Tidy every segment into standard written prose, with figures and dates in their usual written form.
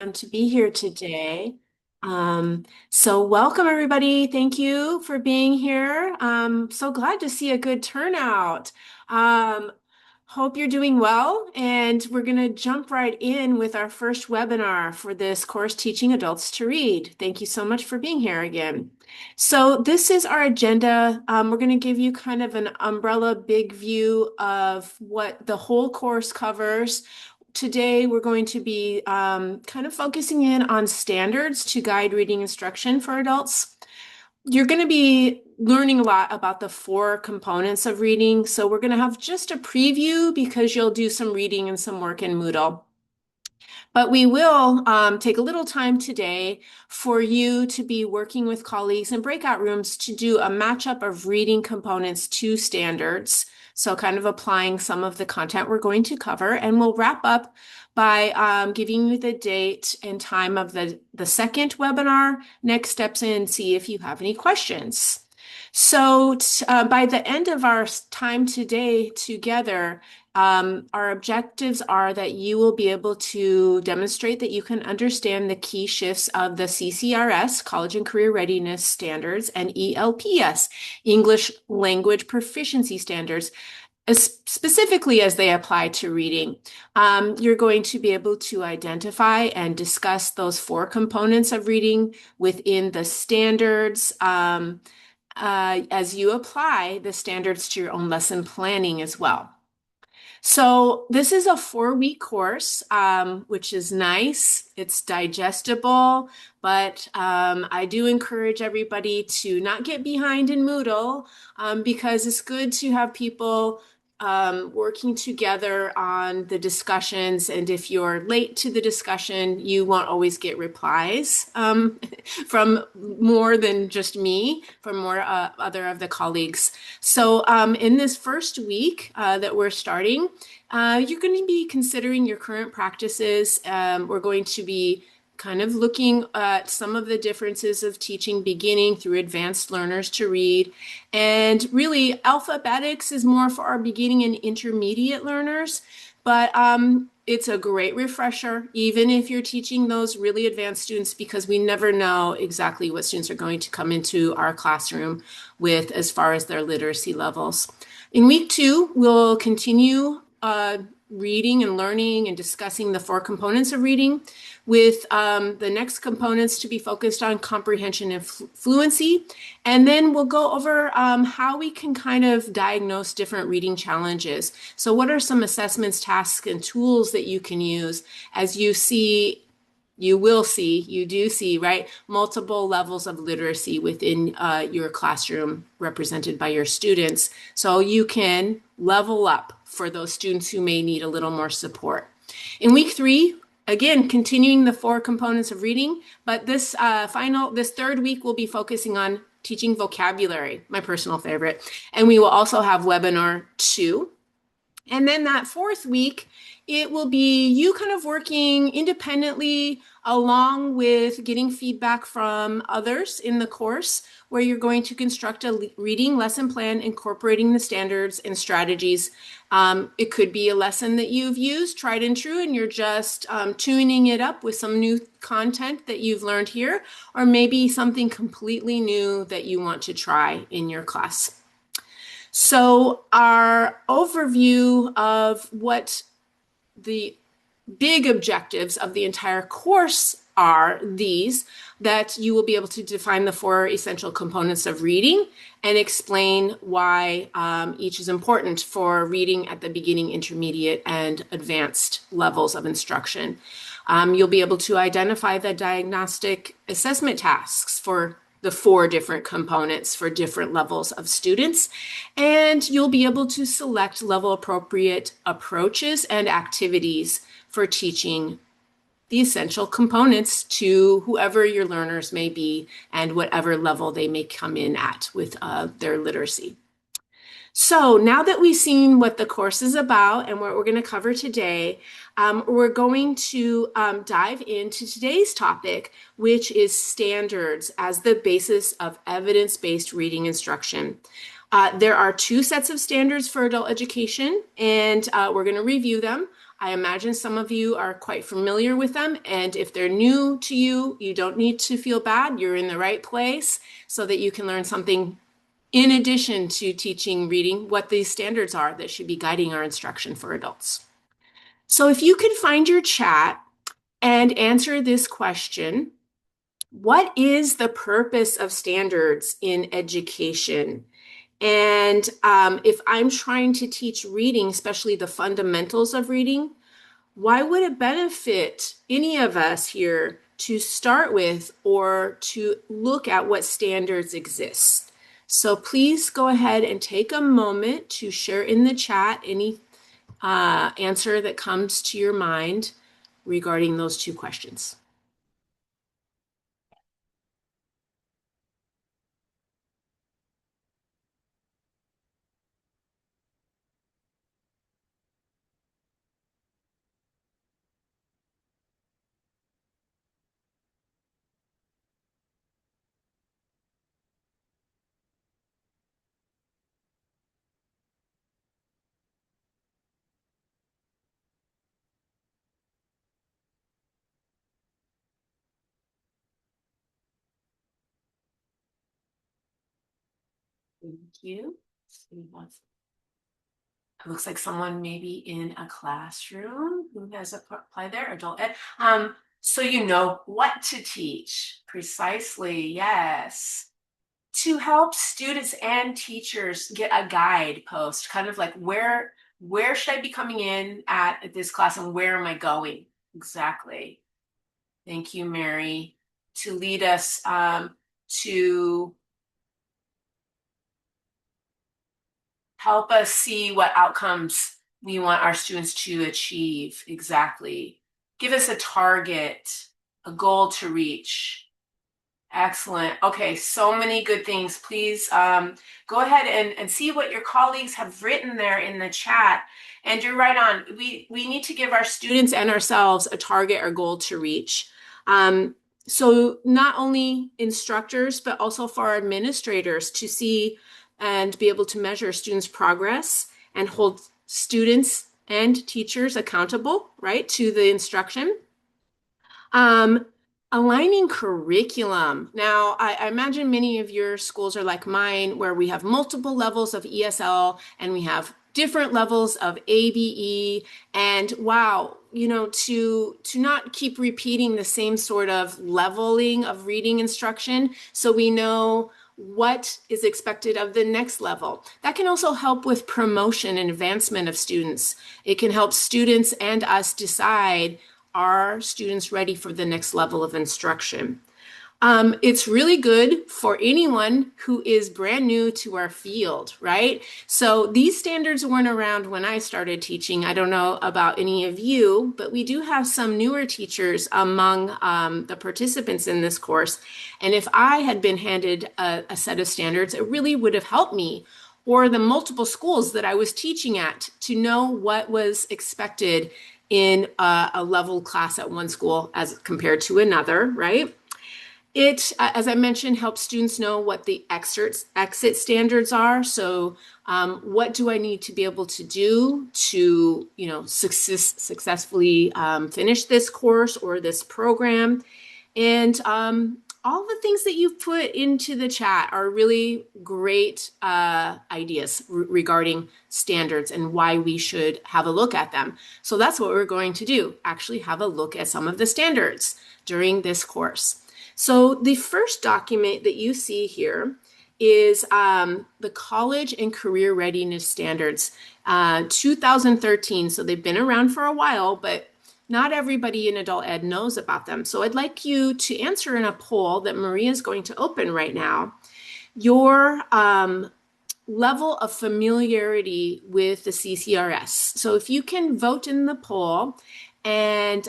To be here today. So welcome everybody. Thank you for being here. So glad to see a good turnout. Um, Hope you're doing well, and we're going to jump right in with our first webinar for this course, Teaching Adults to Read. Thank you so much for being here again. So this is our agenda. We're going to give you kind of an umbrella big view of what the whole course covers. Today, we're going to be kind of focusing in on standards to guide reading instruction for adults. You're going to be learning a lot about the four components of reading. So we're going to have just a preview because you'll do some reading and some work in Moodle. But we will take a little time today for you to be working with colleagues in breakout rooms to do a matchup of reading components to standards. So kind of applying some of the content we're going to cover. And we'll wrap up by giving you the date and time of the second webinar, next steps, and see if you have any questions. So by the end of our time today together, our objectives are that you will be able to demonstrate that you can understand the key shifts of the CCRS, College and Career Readiness Standards, and ELPS, English Language Proficiency Standards, specifically as they apply to reading. You're going to be able to identify and discuss those four components of reading within the standards. As you apply the standards to your own lesson planning as well. So this is a 4-week course, which is nice. It's digestible, but I do encourage everybody to not get behind in Moodle because it's good to have people working together on the discussions. And if you're late to the discussion, you won't always get replies from more than just me, from more other of the colleagues. So in this first week that we're starting, you're going to be considering your current practices. We're going to be kind of looking at some of the differences of teaching beginning through advanced learners to read. And really, alphabetics is more for our beginning and intermediate learners, but it's a great refresher, even if you're teaching those really advanced students, because we never know exactly what students are going to come into our classroom with as far as their literacy levels. In week 2, we'll continue reading and learning and discussing the four components of reading, with the next components to be focused on comprehension and fluency. And then we'll go over how we can kind of diagnose different reading challenges. So what are some assessments, tasks, and tools that you can use as you see, you do see, right, multiple levels of literacy within your classroom represented by your students. So you can level up for those students who may need a little more support. In week 3, again, continuing the four components of reading, but this third week we'll be focusing on teaching vocabulary, my personal favorite. And we will also have webinar 2. And then that fourth week, it will be you kind of working independently along with getting feedback from others in the course, where you're going to construct a reading lesson plan incorporating the standards and strategies. It could be a lesson that you've used, tried and true, and you're just tuning it up with some new content that you've learned here, or maybe something completely new that you want to try in your class. So our overview of what the big objectives of the entire course are these, that you will be able to define the four essential components of reading and explain why each is important for reading at the beginning, intermediate, and advanced levels of instruction. You'll be able to identify the diagnostic assessment tasks for the 4 different components for different levels of students, and you'll be able to select level appropriate approaches and activities for teaching the essential components to whoever your learners may be and whatever level they may come in at with their literacy. So now that we've seen what the course is about and what we're going to cover today, we're going to dive into today's topic, which is standards as the basis of evidence-based reading instruction. There are 2 sets of standards for adult education, and we're going to review them. I imagine some of you are quite familiar with them. And if they're new to you, you don't need to feel bad. You're in the right place so that you can learn something in addition to teaching reading, what these standards are that should be guiding our instruction for adults. So if you could find your chat and answer this question, what is the purpose of standards in education? And if I'm trying to teach reading, especially the fundamentals of reading, why would it benefit any of us here to start with or to look at what standards exist? So please go ahead and take a moment to share in the chat any answer that comes to your mind regarding those two questions. Thank you. It looks like someone maybe in a classroom who has applied there, adult ed. So you know what to teach precisely, yes. To help students and teachers get a guidepost, kind of like where should I be coming in at this class and where am I going? Exactly. Thank you, Mary, to lead us to help us see what outcomes we want our students to achieve. Exactly. Give us a target, a goal to reach. Excellent. Okay, so many good things. Please go ahead and see what your colleagues have written there in the chat. And you're right on. We need to give our students and ourselves a target or goal to reach. So not only instructors, but also for our administrators to see and be able to measure students' progress and hold students and teachers accountable, right, to the instruction. Aligning curriculum. Now, I imagine many of your schools are like mine, where we have multiple levels of ESL and we have different levels of ABE. And wow, you know, to not keep repeating the same sort of leveling of reading instruction, so we know what is expected of the next level. That can also help with promotion and advancement of students. It can help students and us decide, are students ready for the next level of instruction? It's really good for anyone who is brand new to our field, right? So these standards weren't around when I started teaching. I don't know about any of you, but we do have some newer teachers among the participants in this course. And if I had been handed a set of standards, it really would have helped me, or the multiple schools that I was teaching at, to know what was expected in a level class at one school as compared to another, right? It, as I mentioned, helps students know what the exit standards are. So what do I need to be able to do to, you know, successfully finish this course or this program? And all the things that you've put into the chat are really great ideas regarding standards and why we should have a look at them. So that's what we're going to do, actually have a look at some of the standards during this course. So the first document that you see here is the College and Career Readiness Standards, 2013. So they've been around for a while, but not everybody in adult ed knows about them. So I'd like you to answer in a poll that Maria is going to open right now, your level of familiarity with the CCRS. So if you can vote in the poll and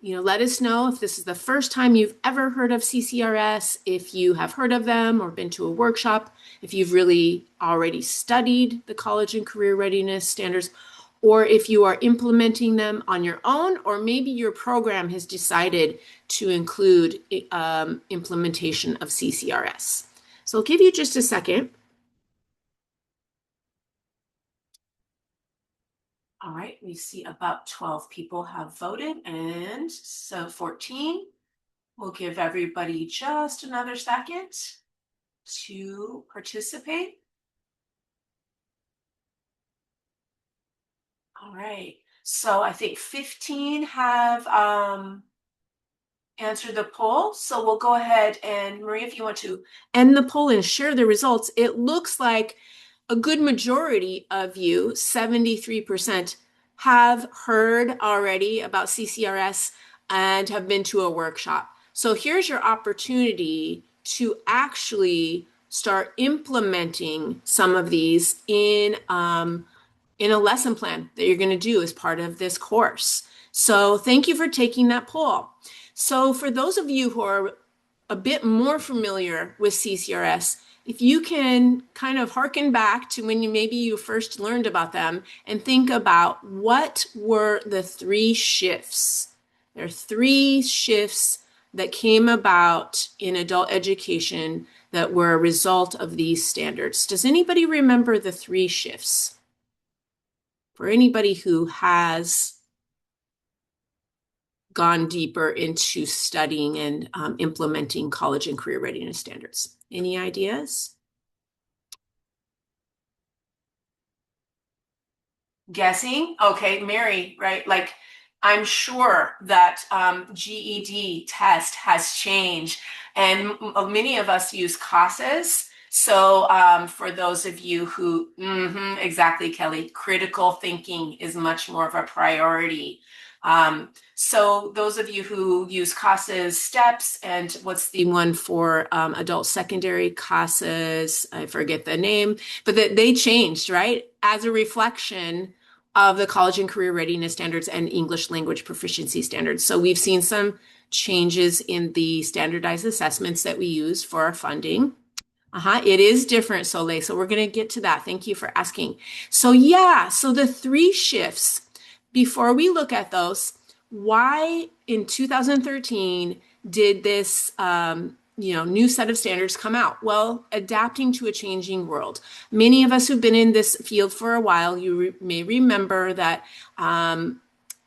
you know, let us know if this is the first time you've ever heard of CCRS, if you have heard of them or been to a workshop, if you've really already studied the College and Career Readiness Standards, or if you are implementing them on your own, or maybe your program has decided to include implementation of CCRS. So I'll give you just a second. All right, we see about 12 people have voted, and so 14. We'll give everybody just another second to participate. All right, so I think 15 have answered the poll. So we'll go ahead and Maria, if you want to end the poll and share the results, it looks like a good majority of you, 73%, have heard already about CCRS and have been to a workshop. So here's your opportunity to actually start implementing some of these in a lesson plan that you're going to do as part of this course. So thank you for taking that poll. So for those of you who are a bit more familiar with CCRS, if you can kind of harken back to when maybe you first learned about them and think about what were the three shifts. There are three shifts that came about in adult education that were a result of these standards. Does anybody remember the three shifts? For anybody who has gone deeper into studying and implementing college and career readiness standards. Any ideas? Guessing? Okay, Mary, right? Like, I'm sure that GED test has changed, and many of us use CASAs. So for those of you who, exactly, Kelly, critical thinking is much more of a priority. So those of you who use CASA's steps, and what's the one for adult secondary CASA's, I forget the name, but they changed, right? As a reflection of the college and career readiness standards and English language proficiency standards. So we've seen some changes in the standardized assessments that we use for our funding. It is different, Soleil. So we're going to get to that. Thank you for asking. So yeah, so the three shifts, before we look at those, why in 2013 did this new set of standards come out? Well, adapting to a changing world. Many of us who've been in this field for a while, you may remember that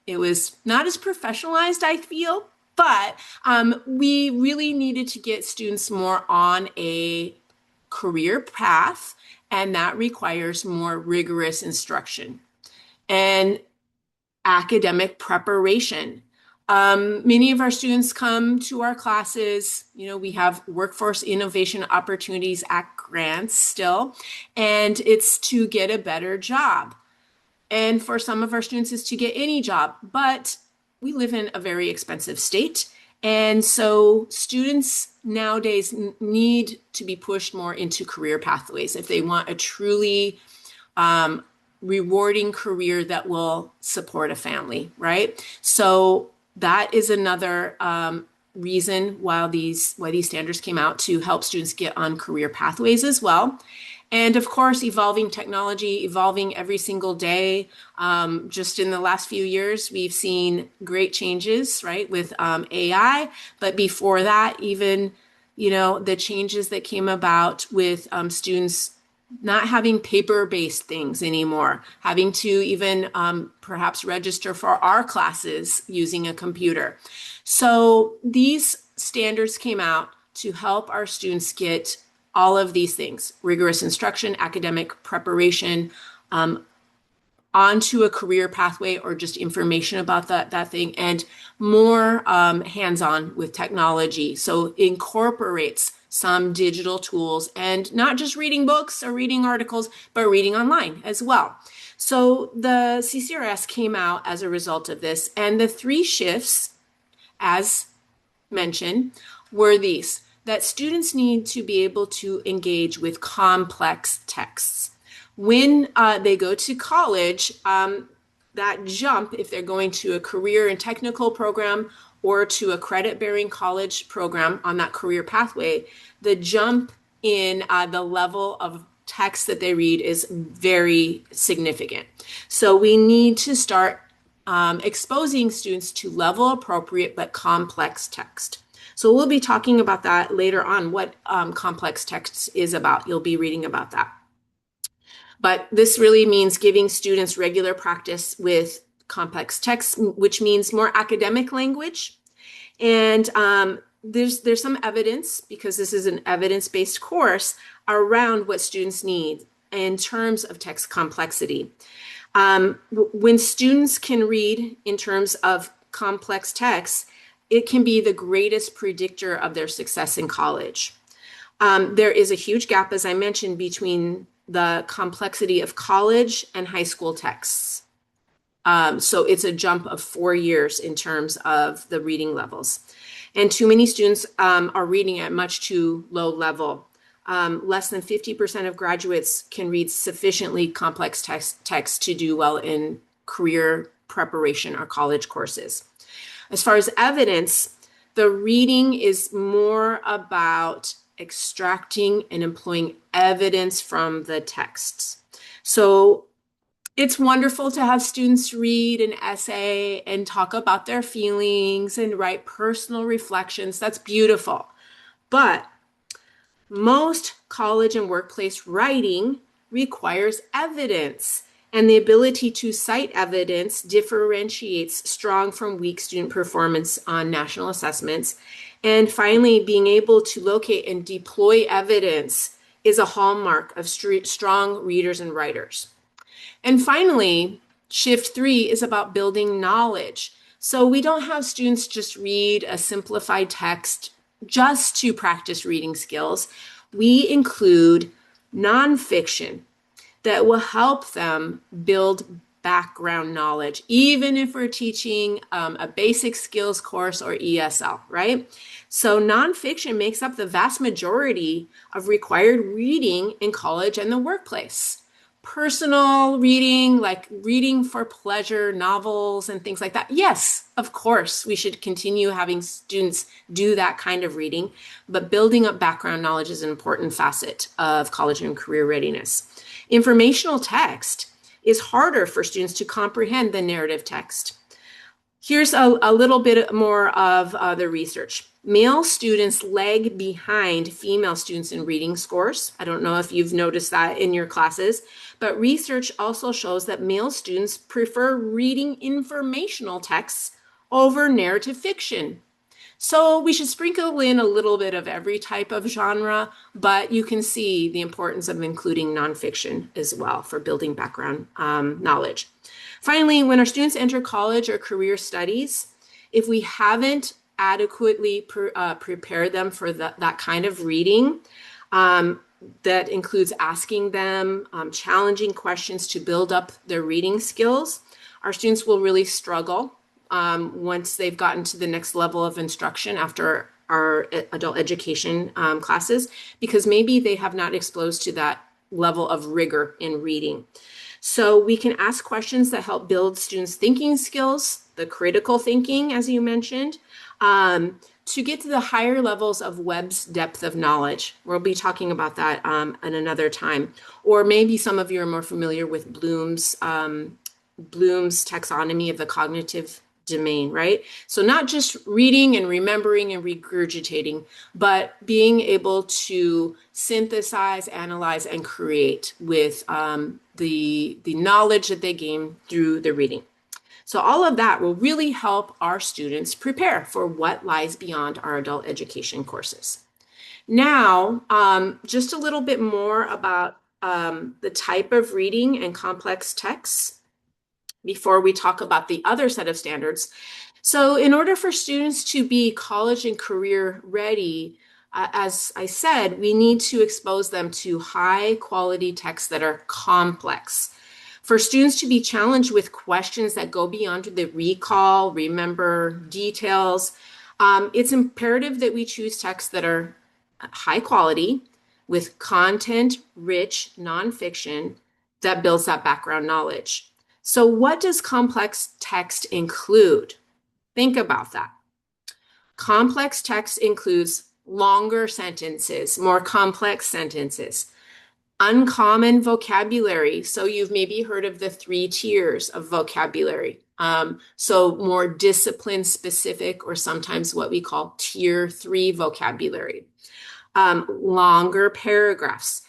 it was not as professionalized, I feel, but we really needed to get students more on a career path, and that requires more rigorous instruction and academic preparation. Many of our students come to our classes. We have Workforce Innovation Opportunities Act grants still, and it's to get a better job. And for some of our students, it's to get any job. But we live in a very expensive state. And so students nowadays need to be pushed more into career pathways if they want a truly rewarding career that will support a family, right? So that is another reason why these standards came out, to help students get on career pathways as well. And of course, evolving technology, evolving every single day. Just in the last few years, we've seen great changes, right, with AI. But before that, even, the changes that came about with students not having paper-based things anymore, having to even perhaps register for our classes using a computer. So these standards came out to help our students get all of these things: rigorous instruction, academic preparation, onto a career pathway, or just information about that thing, and more hands-on with technology. So incorporates some digital tools, and not just reading books or reading articles, but reading online as well. So the CCRS came out as a result of this, and the three shifts, as mentioned, were these: that students need to be able to engage with complex texts. When they go to college, that jump, if they're going to a career and technical program or to a credit-bearing college program on that career pathway, the jump in the level of text that they read is very significant. So we need to start exposing students to level appropriate but complex text. So we'll be talking about that later on, what complex text is about. You'll be reading about that. But this really means giving students regular practice with complex texts, which means more academic language. And there's some evidence, because this is an evidence-based course, around what students need in terms of text complexity. When students can read in terms of complex texts, it can be the greatest predictor of their success in college. There is a huge gap, as I mentioned, between the complexity of college and high school texts. So it's a jump of 4 years in terms of the reading levels. And too many students are reading at much too low level. Less than 50% of graduates can read sufficiently complex text to do well in career preparation or college courses. As far as evidence, the reading is more about extracting and employing evidence from the texts. So it's wonderful to have students read an essay and talk about their feelings and write personal reflections. That's beautiful. But most college and workplace writing requires evidence, and the ability to cite evidence differentiates strong from weak student performance on national assessments. And finally, being able to locate and deploy evidence is a hallmark of strong readers and writers. And finally, shift 3 is about building knowledge. So we don't have students just read a simplified text just to practice reading skills. We include nonfiction that will help them build background knowledge, even if we're teaching a basic skills course or ESL, right? So nonfiction makes up the vast majority of required reading in college and the workplace. Personal reading, like reading for pleasure, novels and things like that. Yes, of course, we should continue having students do that kind of reading, but building up background knowledge is an important facet of college and career readiness. Informational text is harder for students to comprehend than narrative text. Here's a little bit more of the research. Male students lag behind female students in reading scores. I don't know if you've noticed that in your classes, but research also shows that male students prefer reading informational texts over narrative fiction. So we should sprinkle in a little bit of every type of genre, but you can see the importance of including nonfiction as well for building background knowledge. Finally, when our students enter college or career studies, if we haven't adequately prepared them for that kind of reading, that includes asking them challenging questions to build up their reading skills, our students will really struggle once they've gotten to the next level of instruction after our adult education classes, because maybe they have not exposed to that level of rigor in reading. So we can ask questions that help build students' thinking skills, the critical thinking, as you mentioned, to get to the higher levels of Webb's depth of knowledge. We'll be talking about that at another time. Or maybe some of you are more familiar with Bloom's taxonomy of the cognitive domain, right? So not just reading and remembering and regurgitating, but being able to synthesize, analyze, and create with the knowledge that they gain through the reading. So all of that will really help our students prepare for what lies beyond our adult education courses. Now, just a little bit more about the type of reading and complex texts before we talk about the other set of standards. So in order for students to be college and career ready, as I said, we need to expose them to high quality texts that are complex. For students to be challenged with questions that go beyond the recall, remember details, it's imperative that we choose texts that are high quality with content-rich nonfiction that builds that background knowledge. So what does complex text include? Think about that. Complex text includes longer sentences, more complex sentences, uncommon vocabulary. So you've maybe heard of the 3 tiers of vocabulary. So more discipline specific, or sometimes what we call tier 3 vocabulary. Longer paragraphs.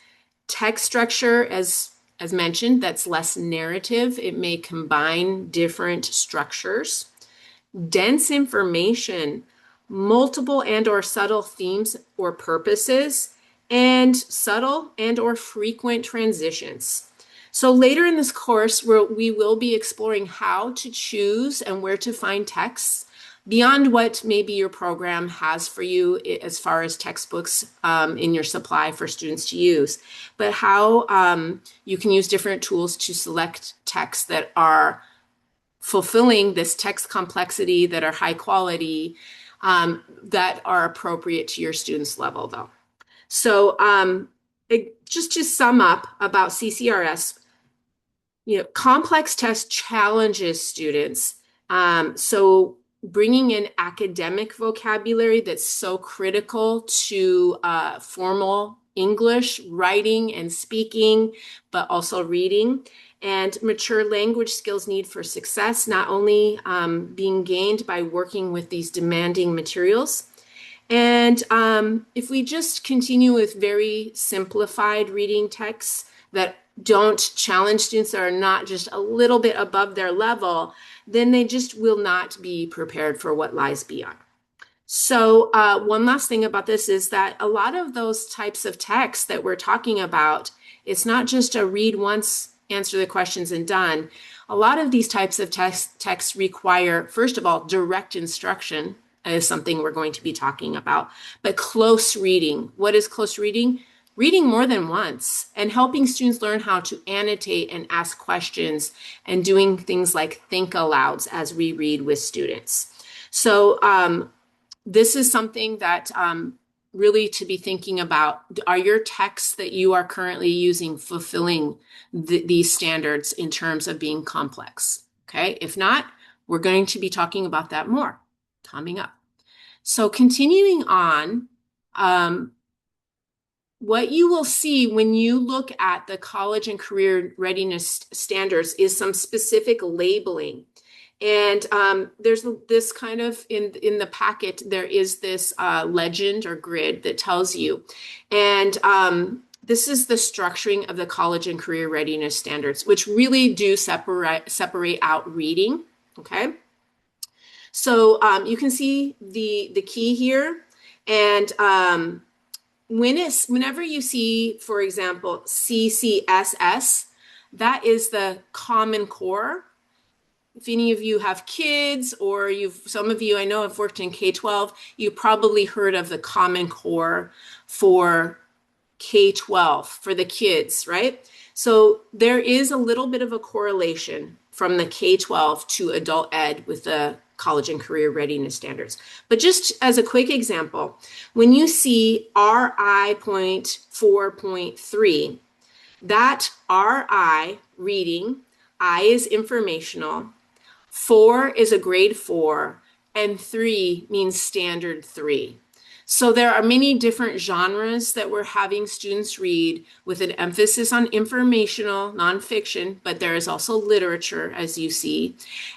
Text structure, as as mentioned, that's less narrative. It may combine different structures. Dense information, multiple and or subtle themes or purposes, and subtle and or frequent transitions. So later in this course, we will be exploring how to choose and where to find texts beyond what maybe your program has for you as far as textbooks in your supply for students to use, but how you can use different tools to select texts that are fulfilling this text complexity, that are high quality, that are appropriate to your students' level though. So just to sum up about CCRS, complex test challenges students. So bringing in academic vocabulary that's so critical to formal English, writing and speaking, but also reading, and mature language skills need for success, not only being gained by working with these demanding materials. And if we just continue with very simplified reading texts that don't challenge students, that are not just a little bit above their level, then they just will not be prepared for what lies beyond. So one last thing about this is that a lot of those types of texts that we're talking about, it's not just a read once, answer the questions and done. A lot of these types of texts require, first of all, direct instruction is something we're going to be talking about, but close reading. What is close reading? Reading more than once and helping students learn how to annotate and ask questions and doing things like think alouds as we read with students. So this is something that really to be thinking about. Are your texts that you are currently using fulfilling these standards in terms of being complex? Okay, if not, we're going to be talking about that more coming up. So continuing on, what you will see when you look at the college and career readiness standards is some specific labeling. And there's this kind of, in the packet, there is this legend or grid that tells you. And this is the structuring of the college and career readiness standards, which really do separate out reading, okay? So you can see the key here. And whenever you see, for example, CCSS, that is the Common Core. If any of you have kids, or some of you I know have worked in K-12, you probably heard of the Common Core for K-12, for the kids, right? So there is a little bit of a correlation from the K-12 to adult ed with the college and career readiness standards. But just as a quick example, when you see RI point 4.3, that RI, reading, I is informational, 4 is a grade 4, and 3 means standard 3. So there are many different genres that we're having students read with an emphasis on informational, nonfiction, but there is also literature, as you see,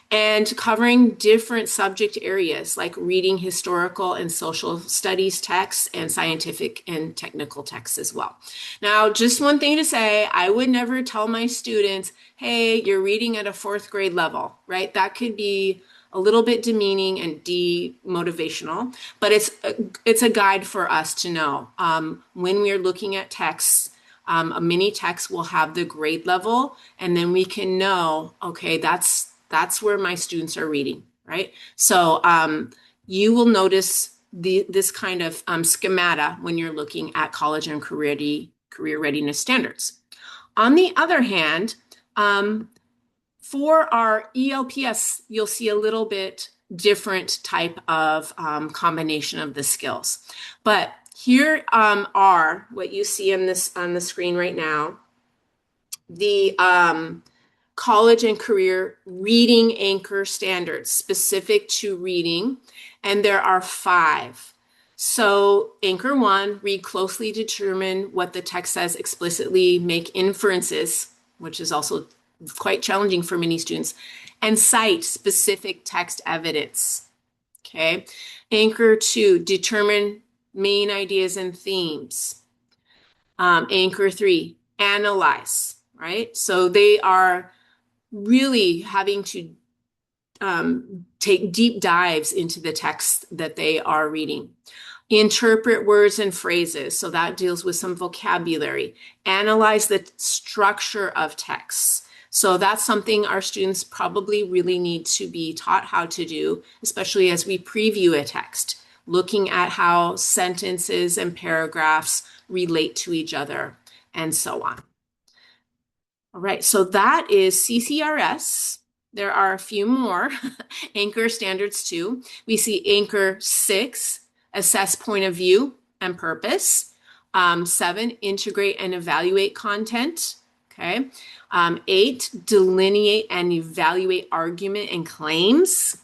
and covering different subject areas like reading historical and social studies texts and scientific and technical texts as well. Now, just one thing to say, I would never tell my students, hey, you're reading at a 4th grade level, right? That could be a little bit demeaning and demotivational, but it's a guide for us to know. When we're looking at texts, many texts will have the grade level, and then we can know, okay, that's where my students are reading, right? So you will notice this kind of schemata when you're looking at college and career readiness standards. On the other hand, for our ELPS, you'll see a little bit different type of combination of the skills. But here are what you see on the screen right now, the college and career reading anchor standards specific to reading, and there are 5. So anchor 1, read closely, determine what the text says explicitly, make inferences, which is also quite challenging for many students, and cite specific text evidence. Okay. Anchor 2, determine main ideas and themes. Anchor 3, analyze, right? So they are really having to take deep dives into the text that they are reading. Interpret words and phrases. So that deals with some vocabulary. Analyze the structure of texts. So that's something our students probably really need to be taught how to do, especially as we preview a text, looking at how sentences and paragraphs relate to each other, and so on. All right, so that is CCRS. There are a few more anchor standards too. We see anchor 6, assess point of view and purpose. 7, integrate and evaluate content. Okay. 8, delineate and evaluate argument and claims.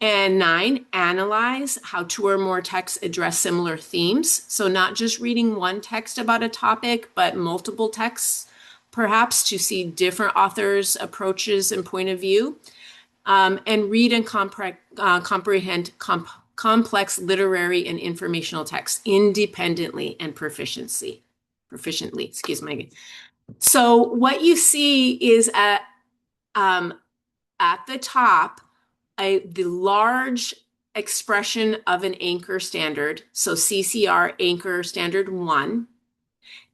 And 9, analyze how 2 or more texts address similar themes. So not just reading one text about a topic, but multiple texts, perhaps to see different authors' approaches and point of view. And read and comprehend complex literary and informational texts independently and proficiently, excuse me. So what you see is at the top, the large expression of an anchor standard. So CCR anchor standard 1.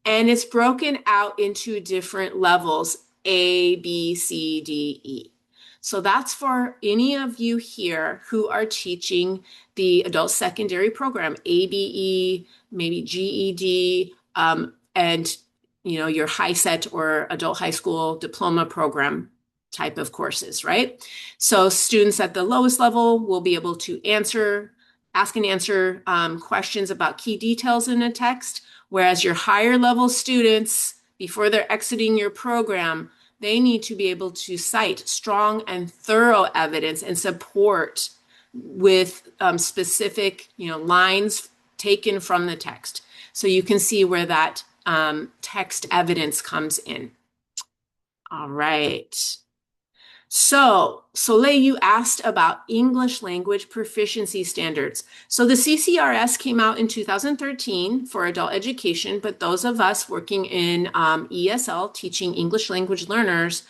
And it's broken out into different levels, A, B, C, D, E. So that's for any of you here who are teaching the adult secondary program, ABE, maybe GED, and your high set or adult high school diploma program type of courses, right? So students at the lowest level will be able to ask and answer questions about key details in a text, whereas your higher level students, before they're exiting your program, they need to be able to cite strong and thorough evidence and support with specific lines taken from the text. So you can see where that text evidence comes in. All right. So, Soleil, you asked about English language proficiency standards. So the CCRS came out in 2013 for adult education, but those of us working in ESL, teaching English language learners,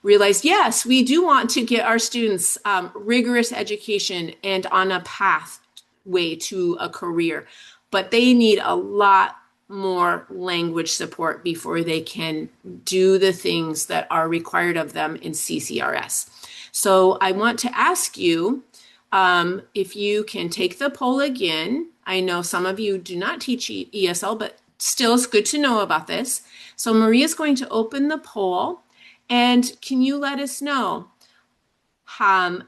realized, yes, we do want to get our students rigorous education and on a pathway to a career, but they need a lot more language support before they can do the things that are required of them in CCRS. So I want to ask you if you can take the poll again. I know some of you do not teach ESL, but still it's good to know about this. So Maria is going to open the poll, and can you let us know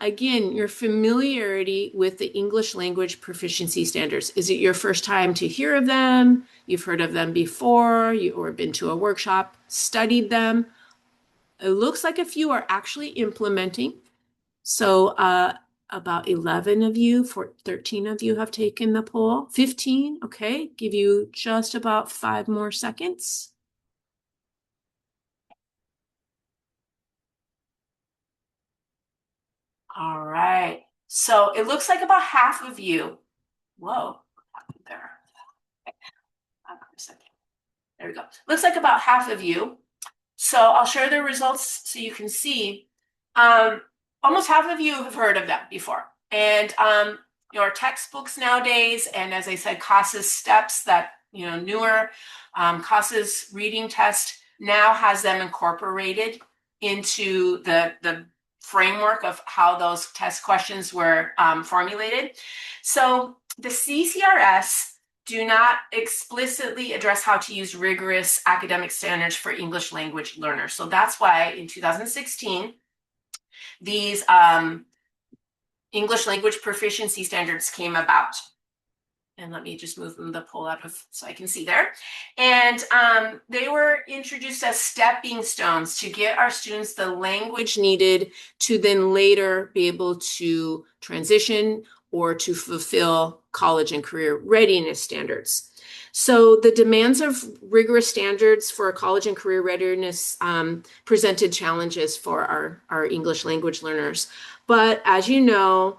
again, your familiarity with the English language proficiency standards? Is it your first time to hear of them? You've heard of them before, or been to a workshop, studied them? It looks like a few are actually implementing. So about 11 of you, 13 of you have taken the poll. 15, okay, give you just about 5 more seconds. All right. So it looks like about half of you. Whoa, what happened there? Okay. For a second. There we go. Looks like about half of you. So I'll share the results so you can see. Almost half of you have heard of them before. And your textbooks nowadays, and as I said, CASA's steps, that newer CASA's reading test now has them incorporated into the framework of how those test questions were formulated. So the CCRS do not explicitly address how to use rigorous academic standards for English language learners. So that's why in 2016, these English language proficiency standards came about. And let me just move the poll out of so I can see there. And they were introduced as stepping stones to get our students the language needed to then later be able to transition or to fulfill college and career readiness standards. So the demands of rigorous standards for college and career readiness presented challenges for our English language learners. But as you know,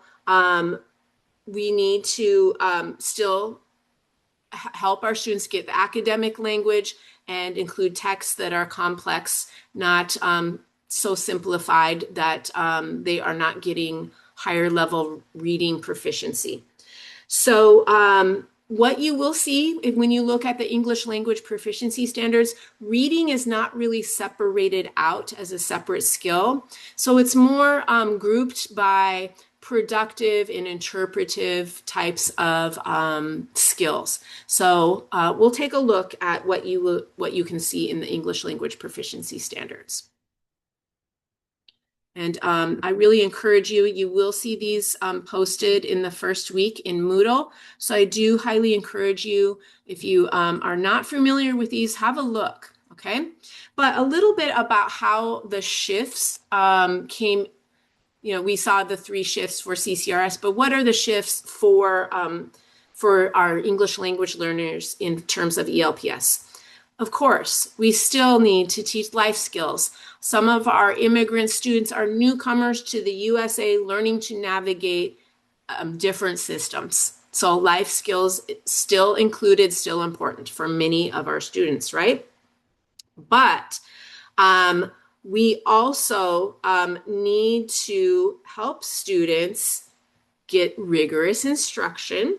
we need to still help our students get the academic language and include texts that are complex, not so simplified that they are not getting higher level reading proficiency. So what you will see when you look at the English language proficiency standards, reading is not really separated out as a separate skill. So it's more grouped by productive and interpretive types of skills. So we'll take a look at what you can see in the English language proficiency standards. And I really encourage you, you will see these posted in the first week in Moodle. So I do highly encourage you, if you are not familiar with these, have a look, okay? But a little bit about how the shifts came, we saw the 3 shifts for CCRS, but what are the shifts for our English language learners in terms of ELPS? Of course, we still need to teach life skills. Some of our immigrant students are newcomers to the USA, learning to navigate different systems. So life skills still included, still important for many of our students, right? But we also need to help students get rigorous instruction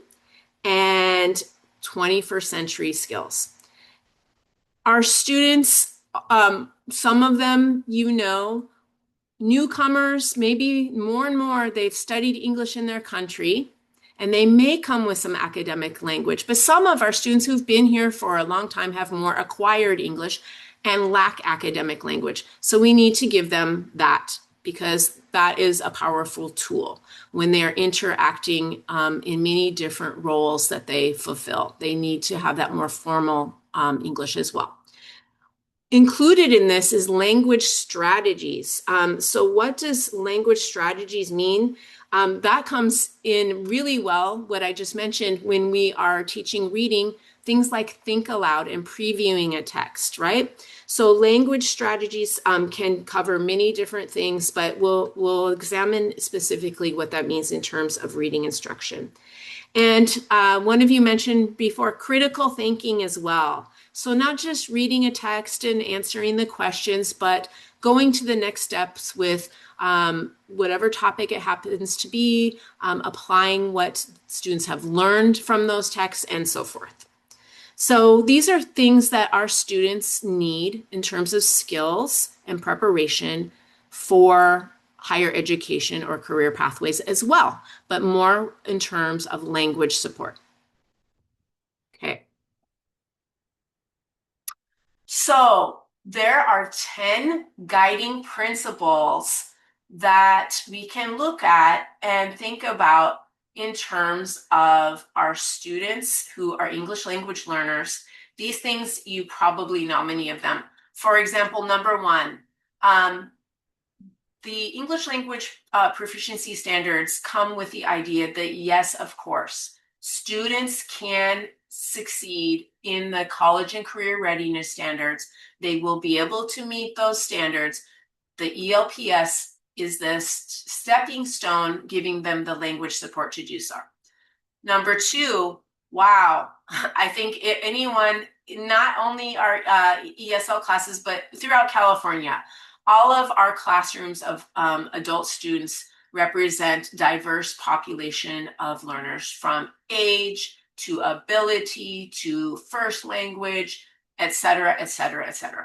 and 21st century skills. Our students, some of them, newcomers, maybe more and more, they've studied English in their country, and they may come with some academic language. But some of our students who've been here for a long time have more acquired English and lack academic language. So we need to give them that, because that is a powerful tool when they are interacting in many different roles that they fulfill. They need to have that more formal English as well. Included in this is language strategies. So what does language strategies mean? That comes in really well, what I just mentioned, when we are teaching reading, things like think aloud and previewing a text, right? So language strategies can cover many different things, but we'll examine specifically what that means in terms of reading instruction. And one of you mentioned before, critical thinking as well. So not just reading a text and answering the questions, but going to the next steps with whatever topic it happens to be, applying what students have learned from those texts, and so forth. So these are things that our students need in terms of skills and preparation for higher education or career pathways as well, but more in terms of language support. Okay. So there are 10 guiding principles that we can look at and think about in terms of our students who are English language learners. These things, you probably know many of them. For example, number 1, the English language proficiency standards come with the idea that, yes, of course, students can succeed in the college and career readiness standards. They will be able to meet those standards. The ELPS is the stepping stone, giving them the language support to do so. Number 2, wow, I think anyone, not only our ESL classes, but throughout California, all of our classrooms of adult students represent diverse population of learners, from age to ability to first language, et cetera,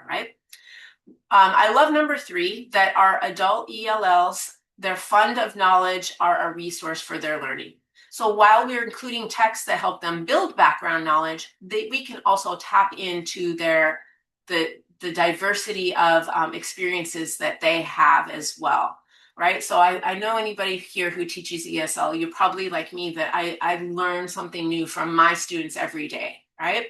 right? I love number 3, that our adult ELLs, their fund of knowledge, are a resource for their learning. So while we're including texts that help them build background knowledge, we can also tap into the diversity of experiences that they have as well, right? So I know anybody here who teaches ESL, you're probably like me, that I learn something new from my students every day, right?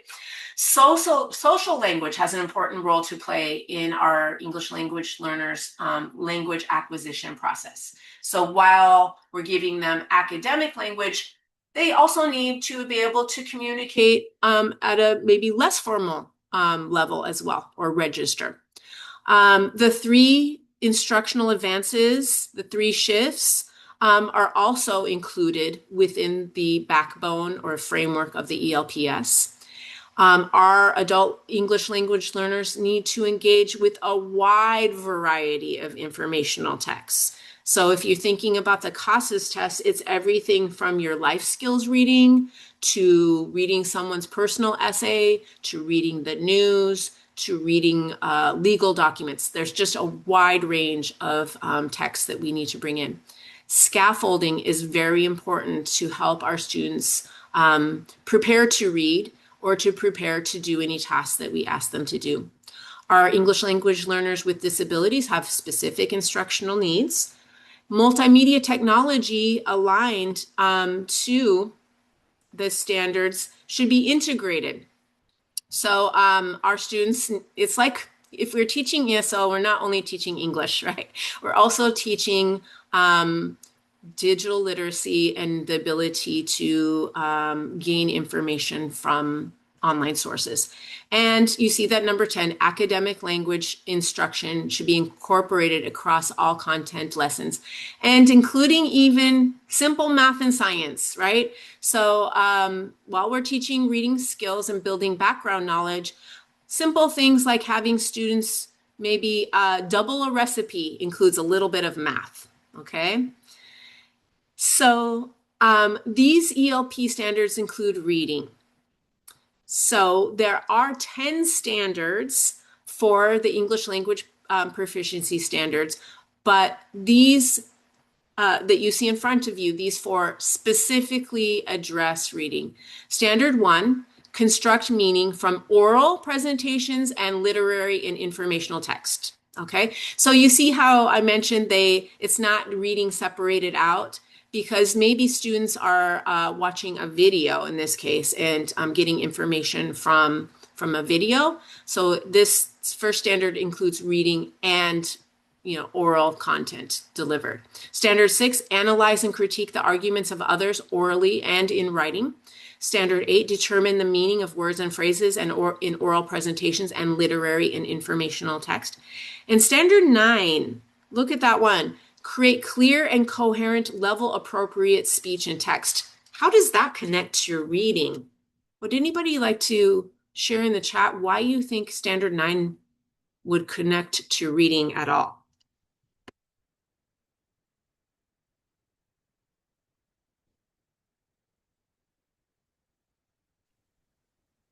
Social language has an important role to play in our English language learners' language acquisition process. So while we're giving them academic language, they also need to be able to communicate at a maybe less formal level as well, or register. The 3 instructional advances, the 3 shifts, are also included within the backbone or framework of the ELPS. Our adult English language learners need to engage with a wide variety of informational texts. So if you're thinking about the CASAS test, it's everything from your life skills reading to reading someone's personal essay, to reading the news, to reading legal documents. There's just a wide range of texts that we need to bring in. Scaffolding is very important to help our students prepare to read or to prepare to do any tasks that we ask them to do. Our English language learners with disabilities have specific instructional needs. Multimedia technology aligned to the standards should be integrated. So our students, it's like if we're teaching ESL, we're not only teaching English, right? We're also teaching digital literacy and the ability to gain information from online sources. And you see that number 10, academic language instruction should be incorporated across all content lessons and including even simple math and science, right? So while we're teaching reading skills and building background knowledge, simple things like having students maybe double a recipe includes a little bit of math, okay? So these ELP standards include reading. So there are 10 standards for the English language proficiency standards, but these that you see in front of you, these four specifically address reading. Standard 1, construct meaning from oral presentations and literary and informational text. Okay, so you see how I mentioned it's not reading separated out, because maybe students are watching a video in this case and getting information from a video. So this first standard includes reading and oral content delivered. Standard 6, analyze and critique the arguments of others orally and in writing. Standard 8, determine the meaning of words and phrases and in oral presentations and literary and informational text. And standard 9, look at that one. Create clear and coherent level appropriate speech and text. How does that connect to your reading? Would anybody like to share in the chat why you think standard 9 would connect to reading at all?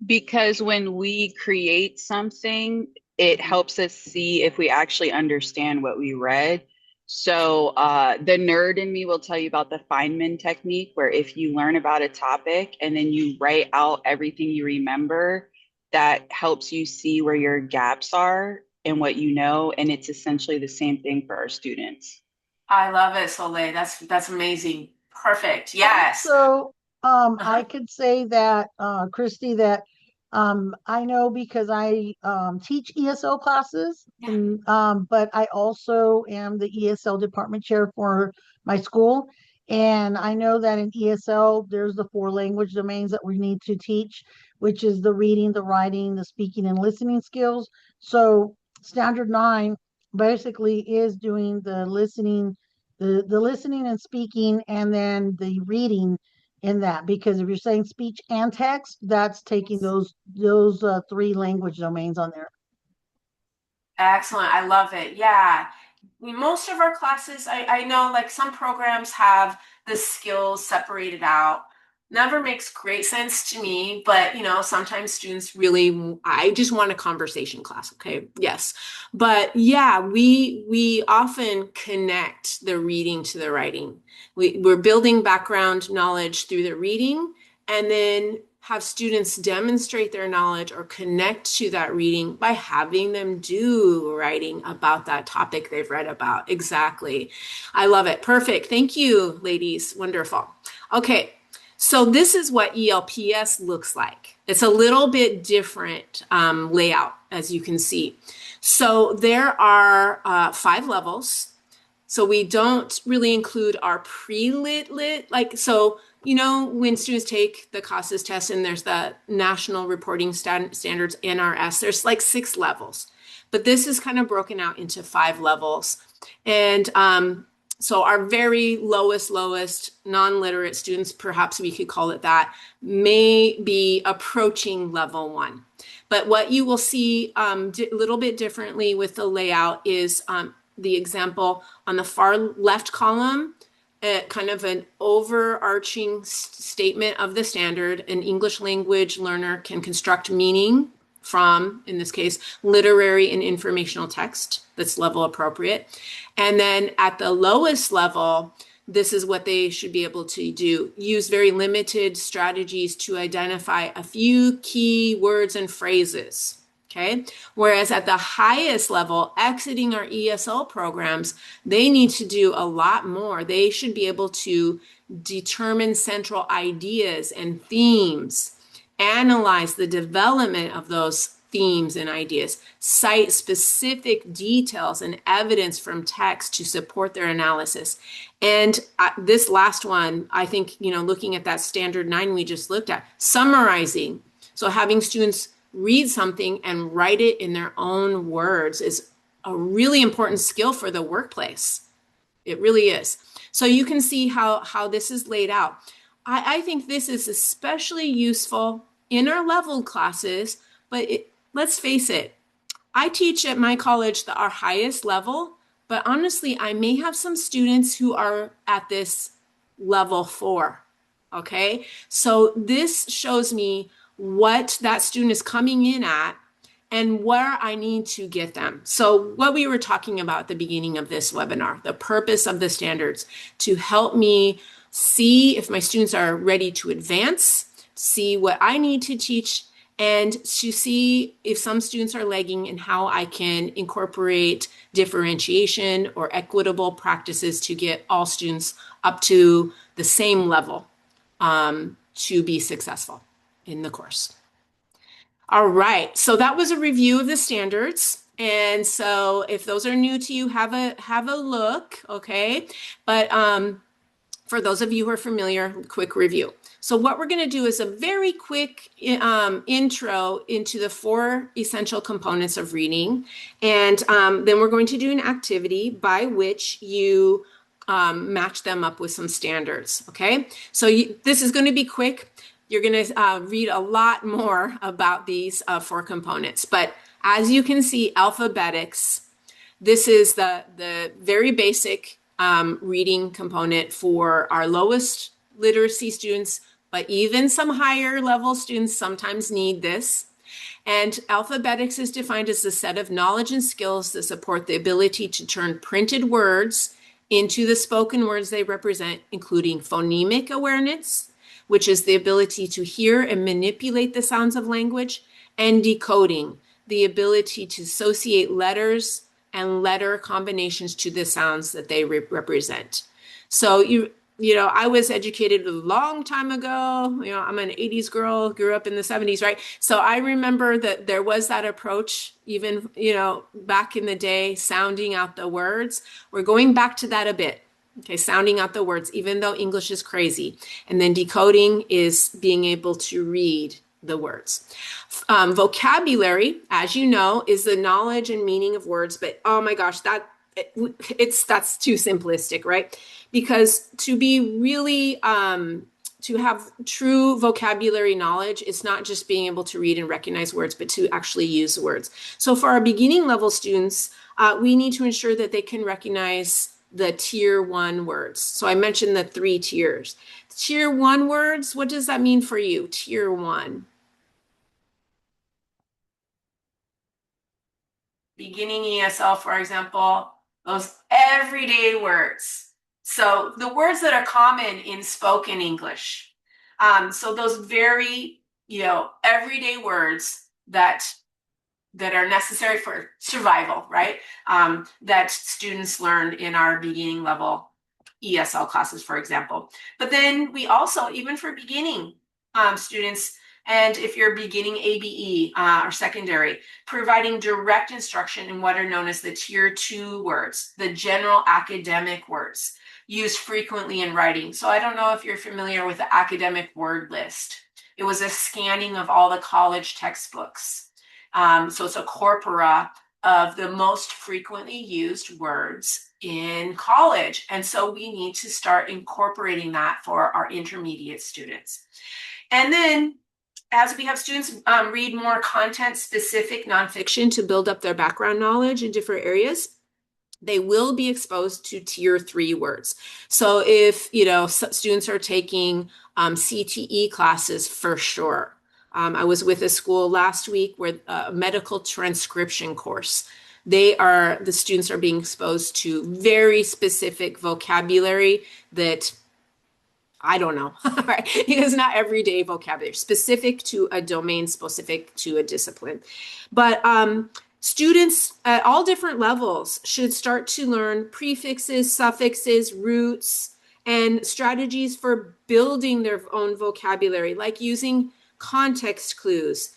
Because when we create something, it helps us see if we actually understand what we read. So the nerd in me will tell you about the Feynman technique, where if you learn about a topic and then you write out everything you remember, that helps you see where your gaps are and what you know. And it's essentially the same thing for our students. I love it, Soleil. That's amazing. Perfect. Yes. So I Uh-huh. could say that, Kristi, that I know because I teach ESL classes, Yeah. and but I also am the ESL department chair for my school. And I know that in ESL, there's the four language domains that we need to teach, which is the reading, the writing, the speaking, and listening skills. So Standard 9 basically is doing the listening, the listening and speaking, and then the reading in that, because if you're saying speech and text, that's taking those three language domains on there. Excellent. I love it. Yeah. Most of our classes, I know like some programs have the skills separated out. Never makes great sense to me, but sometimes students really, I just want a conversation class. Okay. Yes. But yeah, we often connect the reading to the writing. We're building background knowledge through the reading, and then have students demonstrate their knowledge or connect to that reading by having them do writing about that topic they've read about. Exactly. I love it. Perfect. Thank you, ladies. Wonderful. Okay. So this is what ELPS looks like. It's a little bit different layout, as you can see. So there are 5 levels. So we don't really include our pre-lit, so when students take the CASAS test and there's the National Reporting Standards, NRS, there's like 6 levels. But this is kind of broken out into 5 levels. And So our very lowest non-literate students, perhaps we could call it that, may be approaching level 1. But what you will see a little bit differently with the layout is the example on the far left column, kind of an overarching statement of the standard. An English language learner can construct meaning from, in this case, literary and informational text that's level appropriate. And then at the lowest level, this is what they should be able to do. Use very limited strategies to identify a few key words and phrases. Okay. Whereas at the highest level, exiting our ESL programs, they need to do a lot more. They should be able to determine central ideas and themes, analyze the development of those themes and ideas, cite specific details and evidence from text to support their analysis. And this last one, I think, looking at that standard 9 we just looked at, summarizing. So having students read something and write it in their own words is a really important skill for the workplace. It really is. So you can see how this is laid out. I think this is especially useful in our level classes, but let's face it, I teach at my college our highest level, but honestly, I may have some students who are at this level 4, okay? So this shows me what that student is coming in at and where I need to get them. So what we were talking about at the beginning of this webinar, the purpose of the standards, to help me see if my students are ready to advance, see what I need to teach, and to see if some students are lagging and how I can incorporate differentiation or equitable practices to get all students up to the same level to be successful in the course. All right, so that was a review of the standards. And so if those are new to you, have a look, okay? But for those of you who are familiar, quick review. So what we're going to do is a very quick intro into the 4 essential components of reading. And then we're going to do an activity by which you match them up with some standards, okay? So this is going to be quick. You're going to read a lot more about these 4 components. But as you can see, alphabetics, this is the very basic reading component for our lowest literacy students, but even some higher level students sometimes need this. And alphabetics is defined as the set of knowledge and skills that support the ability to turn printed words into the spoken words they represent, including phonemic awareness, which is the ability to hear and manipulate the sounds of language, and decoding, the ability to associate letters and letter combinations to the sounds that they represent. So I was educated a long time ago. I'm an 80s girl, grew up in the 70s, right? So I remember that there was that approach, even, back in the day, sounding out the words. We're going back to that a bit. Okay, sounding out the words, even though English is crazy. And then decoding is being able to read the words. Vocabulary, as you know, is the knowledge and meaning of words, but oh my gosh, that's too simplistic, right? Because to be really, to have true vocabulary knowledge, it's not just being able to read and recognize words, but to actually use words. So for our beginning level students, we need to ensure that they can recognize the tier 1 words. So I mentioned the 3 tiers. Tier 1 words, what does that mean for you? Tier 1. Beginning ESL, for example, those everyday words. So the words that are common in spoken English. So those very, everyday words that are necessary for survival, right? That students learn in our beginning level ESL classes, for example. But then we also, even for beginning students, and if you're beginning ABE or secondary, providing direct instruction in what are known as the tier 2 words, the general academic words used frequently in writing. So I don't know if you're familiar with the academic word list. It was a scanning of all the college textbooks. So it's a corpora of the most frequently used words in college. And so we need to start incorporating that for our intermediate students. And then as we have students read more content-specific nonfiction to build up their background knowledge in different areas, they will be exposed to tier 3 words. So if, students are taking CTE classes, for sure. I was with a school last week where a medical transcription course. The students are being exposed to very specific vocabulary that I don't know, right? It's not everyday vocabulary, specific to a domain, specific to a discipline. But students at all different levels should start to learn prefixes, suffixes, roots, and strategies for building their own vocabulary, like using context clues,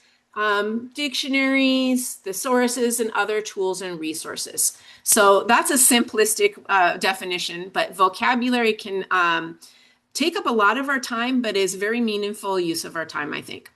dictionaries, thesauruses, and other tools and resources. So that's a simplistic definition, but vocabulary can take up a lot of our time, but is very meaningful use of our time, I think.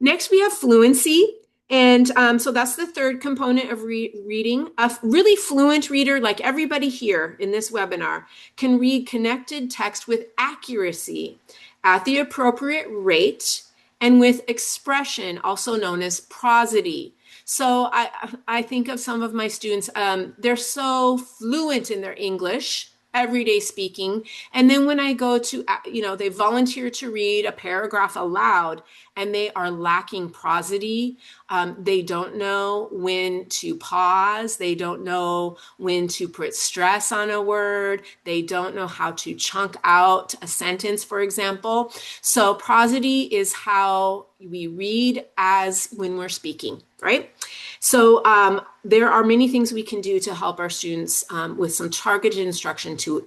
Next, we have fluency. And so that's the third component of reading. A really fluent reader, like everybody here in this webinar, can read connected text with accuracy at the appropriate rate and with expression, also known as prosody. So I think of some of my students, they're so fluent in their English, everyday speaking. And then when I go to, they volunteer to read a paragraph aloud and they are lacking prosody. They don't know when to pause. They don't know when to put stress on a word. They don't know how to chunk out a sentence, for example. So prosody is how we read as when we're speaking, right? So there are many things we can do to help our students with some targeted instruction to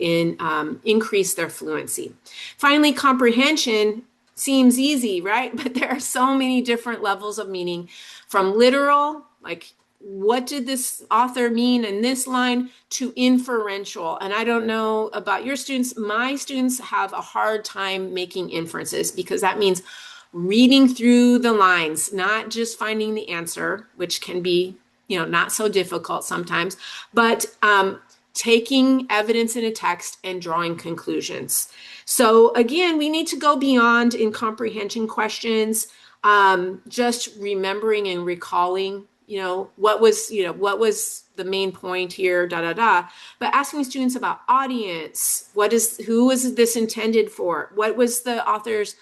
increase their fluency. Finally, comprehension seems easy, right? But there are so many different levels of meaning, from literal, like what did this author mean in this line, to inferential. And I don't know about your students. My students have a hard time making inferences because that means reading through the lines, not just finding the answer, which can be, not so difficult sometimes, but taking evidence in a text and drawing conclusions. So again, we need to go beyond in comprehension questions, just remembering and recalling, what was the main point here, but asking students about audience, who was this intended for? What was the author's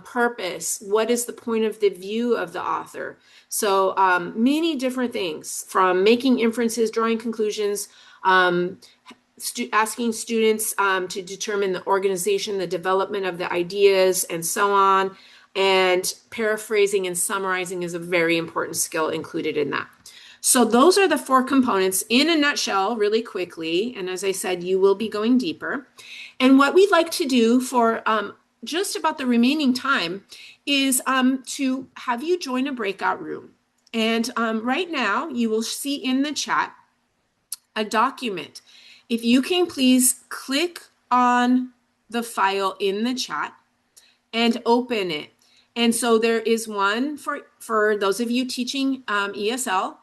purpose? What is the point of the view of the author? So many different things, from making inferences, drawing conclusions, asking students to determine the organization, the development of the ideas, and so on. And paraphrasing and summarizing is a very important skill included in that. So those are the 4 components in a nutshell, really quickly. And as I said, you will be going deeper. And what we'd like to do for just about the remaining time is to have you join a breakout room. And right now you will see in the chat a document. If you can please click on the file in the chat and open it. And so there is one for those of you teaching ESL,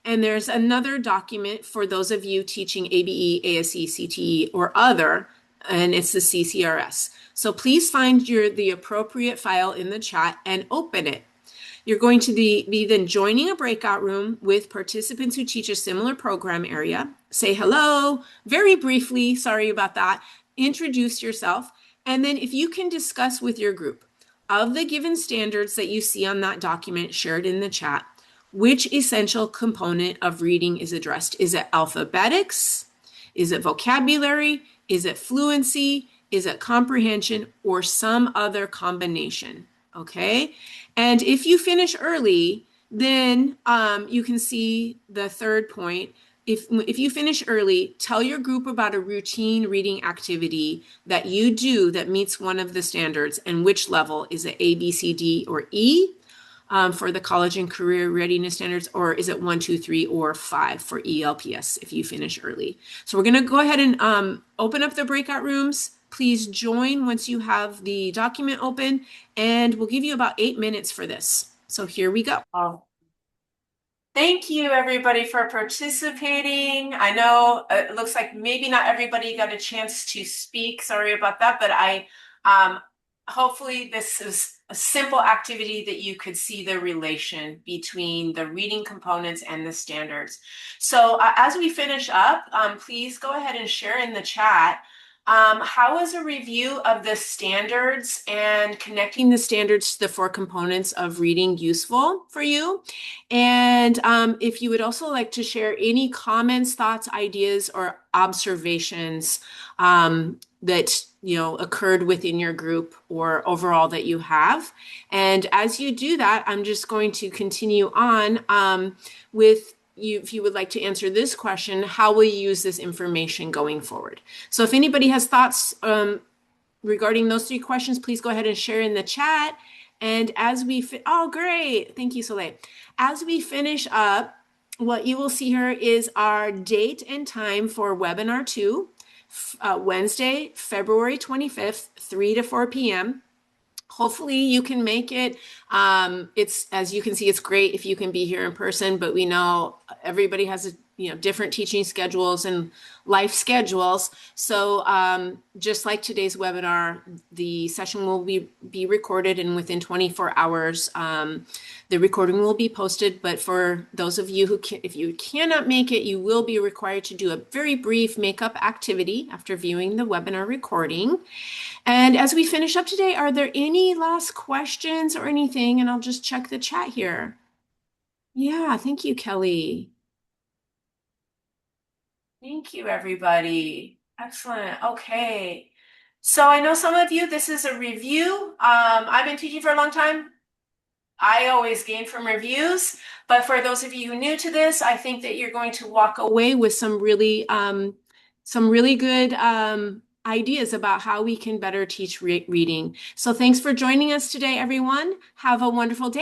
and there's another document for those of you teaching ABE, ASE, CTE, or other, and it's the CCRS. So please find the appropriate file in the chat and open it. You're going to be then joining a breakout room with participants who teach a similar program area. Say hello, very briefly, sorry about that. Introduce yourself. And then if you can discuss with your group, of the given standards that you see on that document shared in the chat, which essential component of reading is addressed? Is it alphabetics? Is it vocabulary? Is it fluency? Is it comprehension, or some other combination? Okay. And if you finish early, then you can see the third point. If you finish early, tell your group about a routine reading activity that you do that meets one of the standards, and which level. Is it A, B, C, D, or E for the college and career readiness standards, or is it 1, 2, 3, or 5 for ELPS if you finish early? So we're going to go ahead and open up the breakout rooms. Please join once you have the document open, and we'll give you about 8 minutes for this. So here we go. Thank you, everybody, for participating. I know it looks like maybe not everybody got a chance to speak. Sorry about that, but um, hopefully this is a simple activity that you could see the relation between the reading components and the standards. So as we finish up, please go ahead and share in the chat. How was a review of the standards and connecting the standards to the four components of reading useful for you? And if you would also like to share any comments, thoughts, ideas, or observations that occurred within your group or overall that you have. And as you do that, I'm just going to continue on with you. If you would like to answer this question, how will you use this information going forward? So if anybody has thoughts regarding those three questions, please go ahead and share in the chat. And as we, oh, great. Thank you, Soleil. As we finish up, what you will see here is our date and time for webinar 2, Wednesday, February 25th, 3 to 4 p.m. Hopefully you can make it. It's, as you can see, it's great if you can be here in person, but we know everybody has different teaching schedules and life schedules. So just like today's webinar, the session will be recorded, and within 24 hours, the recording will be posted. But for those of you if you cannot make it, you will be required to do a very brief makeup activity after viewing the webinar recording. And as we finish up today, are there any last questions or anything? And I'll just check the chat here. Yeah, thank you, Kelly. Thank you, everybody. Excellent. Okay. So I know some of you, this is a review. I've been teaching for a long time. I always gain from reviews, but for those of you who are new to this, I think that you're going to walk away with some really good ideas about how we can better teach reading. So thanks for joining us today, everyone. Have a wonderful day.